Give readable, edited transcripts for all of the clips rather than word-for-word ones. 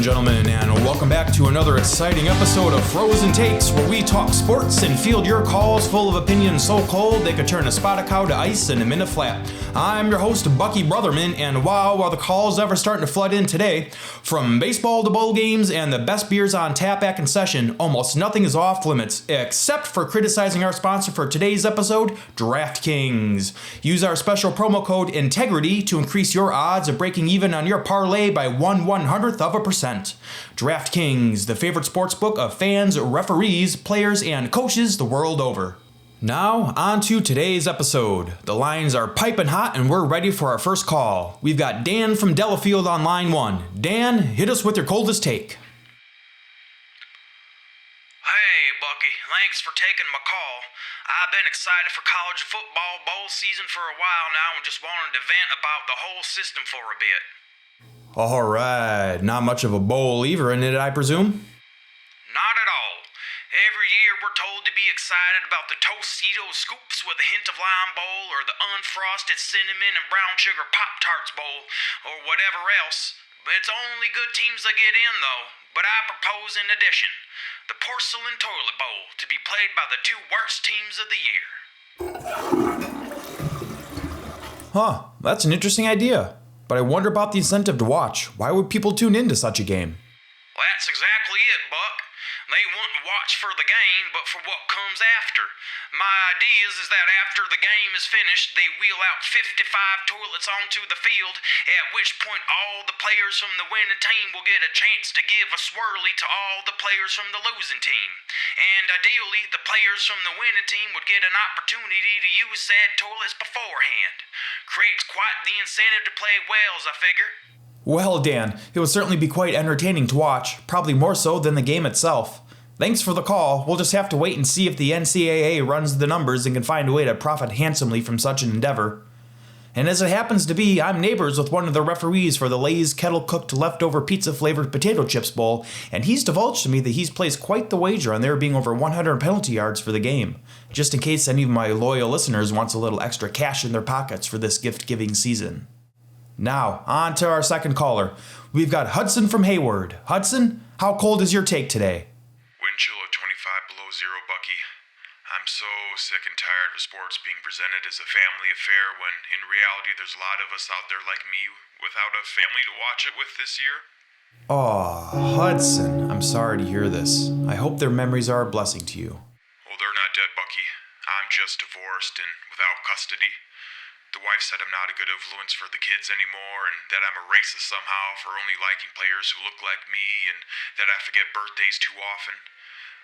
gentlemen, and welcome back to another exciting episode of Frozen Takes, where we talk sports and field your calls full of opinions so cold they could turn a spotted cow to ice in a minute flat. I'm your host, Bucky Brotherman, and wow, are the calls ever starting to flood in today. From baseball to bowl games and the best beers on tap back in session, almost nothing is off limits, except for criticizing our sponsor for today's episode, DraftKings. Use our special promo code INTEGRITY to increase your odds of breaking even on your parlay by 1/100%. DraftKings, the favorite sportsbook of fans, referees, players, and coaches the world over. Now, on to today's episode. The lines are piping hot and we're ready for our first call. We've got Dan from Delafield on line 1. Dan, hit us with your coldest take. Hey, Bucky, thanks for taking my call. I've been excited for college football bowl season for a while now and just wanted to vent about the whole system for a bit. Alright, not much of a bowl either in it, I presume? Not at all. Every year we're told to be excited about the Tostitos scoops with a hint of lime bowl or the unfrosted cinnamon and brown sugar Pop-Tarts bowl or whatever else. It's only good teams that get in though, but I propose in addition, the porcelain toilet bowl to be played by the two worst teams of the year. Huh, that's an interesting idea. But I wonder about the incentive to watch. Why would people tune into such a game? Well, that's exactly it, Buck. They wouldn't watch for the game, but for what comes after. My idea is that after the game is finished, they wheel out 55 toilets onto the field, at which point all the players from the winning team will get a chance to give a swirly to all the players from the losing team. And ideally, the players from the winning team would get an opportunity to use said toilets beforehand. Creates quite the incentive to play whales, I figure. Well, Dan, it would certainly be quite entertaining to watch, probably more so than the game itself. Thanks for the call. We'll just have to wait and see if the NCAA runs the numbers and can find a way to profit handsomely from such an endeavor. And as it happens to be, I'm neighbors with one of the referees for the Lay's kettle-cooked leftover pizza-flavored potato chips bowl, and he's divulged to me that he's placed quite the wager on there being over 100 penalty yards for the game, just in case any of my loyal listeners wants a little extra cash in their pockets for this gift-giving season. Now, on to our second caller. We've got Hudson from Hayward. Hudson, how cold is your take today? Wind chill of 25 below zero, Bucky. I'm so sick and tired of sports being presented as a family affair when, in reality, there's a lot of us out there like me without a family to watch it with this year. Aw, Hudson, I'm sorry to hear this. I hope their memories are a blessing to you. Well, they're not dead, Bucky. I'm just divorced and without custody. The wife said I'm not a good influence for the kids anymore and that I'm a racist somehow for only liking players who look like me and that I forget birthdays too often.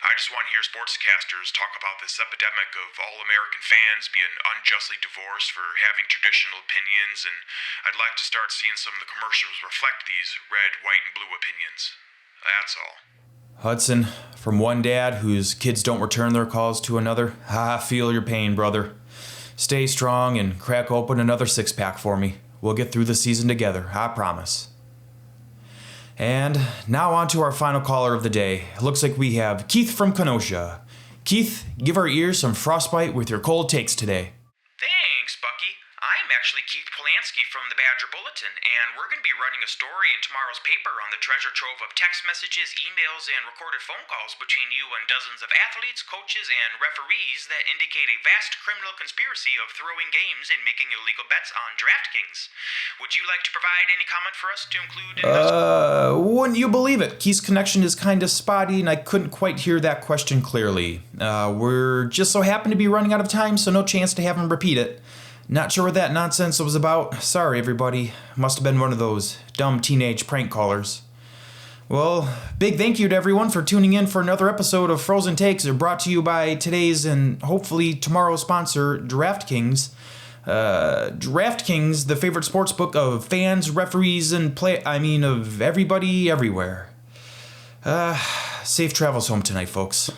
I just want to hear sportscasters talk about this epidemic of all-American fans being unjustly divorced for having traditional opinions, and I'd like to start seeing some of the commercials reflect these red, white, and blue opinions. That's all. Hudson, from one dad whose kids don't return their calls to another, I feel your pain, brother. Stay strong and crack open another six-pack for me. We'll get through the season together, I promise. And now on to our final caller of the day. Looks like we have Keith from Kenosha. Keith, give our ears some frostbite with your cold takes today. Thanks, Bucky. I'm actually Keith Polanski from the Badger Bulletin, and we're going to be running a story in tomorrow's paper on the treasure trove of text messages, emails, and recorded phone calls between you and dozens of athletes, coaches, and referees that indicate a vast criminal conspiracy of throwing games and making illegal bets on DraftKings. Would you like to provide any comment for us to include in this? Wouldn't you believe it? Keith's connection is kind of spotty, and I couldn't quite hear that question clearly. We're just so happen to be running out of time, so no chance to have him repeat it. Not sure what that nonsense was about. Sorry, everybody. Must have been one of those dumb teenage prank callers. Well, big thank you to everyone for tuning in for another episode of Frozen Takes, brought to you by today's and hopefully tomorrow's sponsor, DraftKings. DraftKings, the favorite sportsbook of fans, referees, and of everybody everywhere. Safe travels home tonight, folks.